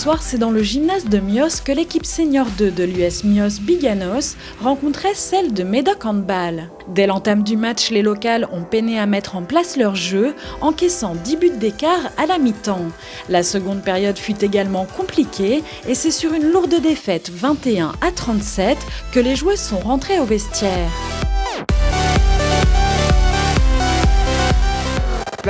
soir, c'est dans le gymnase de Mios que l'équipe senior 2 de l'US Mios Biganos rencontrait celle de Médoc Handball. Dès l'entame du match, les locales ont peiné à mettre en place leur jeu, encaissant 10 buts d'écart à la mi-temps. La seconde période fut également compliquée et c'est sur une lourde défaite 21-37 que les joueuses sont rentrées au vestiaire.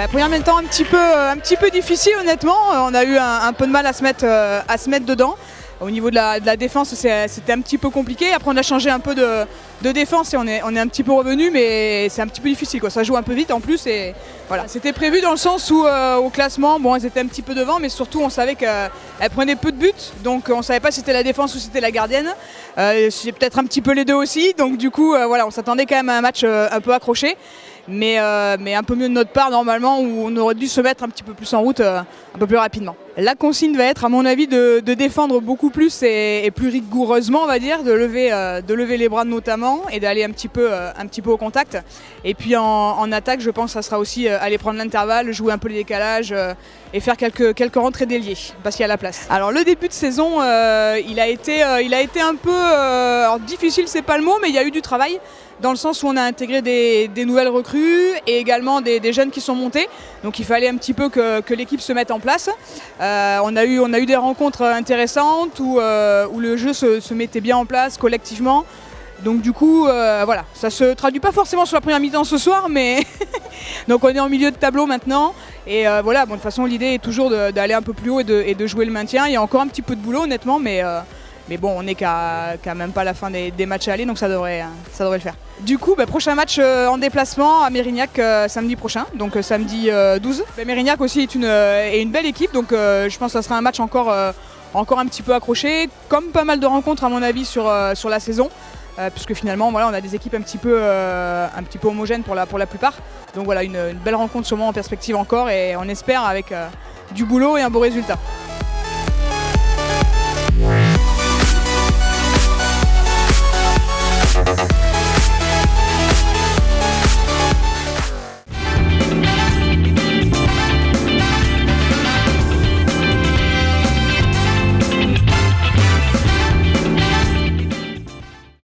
Première mi-temps un petit peu difficile honnêtement, on a eu un peu de mal à se mettre dedans. Au niveau de la défense c'était un petit peu compliqué, après on a changé un peu de défense et on est un petit peu revenu, mais c'est un petit peu difficile quoi. Ça joue un peu vite en plus et voilà. C'était prévu dans le sens où au classement, bon elles étaient un petit peu devant, mais surtout on savait qu'elles prenaient peu de buts, donc on savait pas si c'était la défense ou si c'était la gardienne. C'est peut-être un petit peu les deux aussi, donc du coup voilà, on s'attendait quand même à un match un peu accroché. Mais un peu mieux de notre part normalement, où on aurait dû se mettre un petit peu plus en route un peu plus rapidement. La consigne va être à mon avis de défendre beaucoup plus et plus rigoureusement on va dire, de lever les bras notamment et d'aller un petit peu au contact. Et puis en attaque je pense que ça sera aussi aller prendre l'intervalle, jouer un peu les décalages et faire quelques rentrées d'ailier parce qu'il y a la place. Alors le début de saison il a été un peu alors difficile, c'est pas le mot, mais il y a eu du travail. Dans le sens où on a intégré des nouvelles recrues et également des jeunes qui sont montés. Donc il fallait un petit peu que l'équipe se mette en place. On a eu des rencontres intéressantes où le jeu se mettait bien en place collectivement. Donc du coup, voilà, ça se traduit pas forcément sur la première mi-temps ce soir, mais donc on est en milieu de tableau maintenant. Et voilà, bon, de toute façon l'idée est toujours d'aller un peu plus haut et de jouer le maintien. Il y a encore un petit peu de boulot honnêtement, mais bon, on n'est qu'à même pas la fin des matchs à aller, donc ça devrait le faire. Du coup, prochain match en déplacement à Mérignac samedi prochain, donc samedi 12. Mérignac aussi est une belle équipe, donc je pense que ça sera un match encore un petit peu accroché, comme pas mal de rencontres à mon avis sur la saison, puisque finalement voilà, on a des équipes un petit peu homogènes pour la plupart. Donc voilà, une belle rencontre sûrement en perspective encore, et on espère avec du boulot et un beau résultat.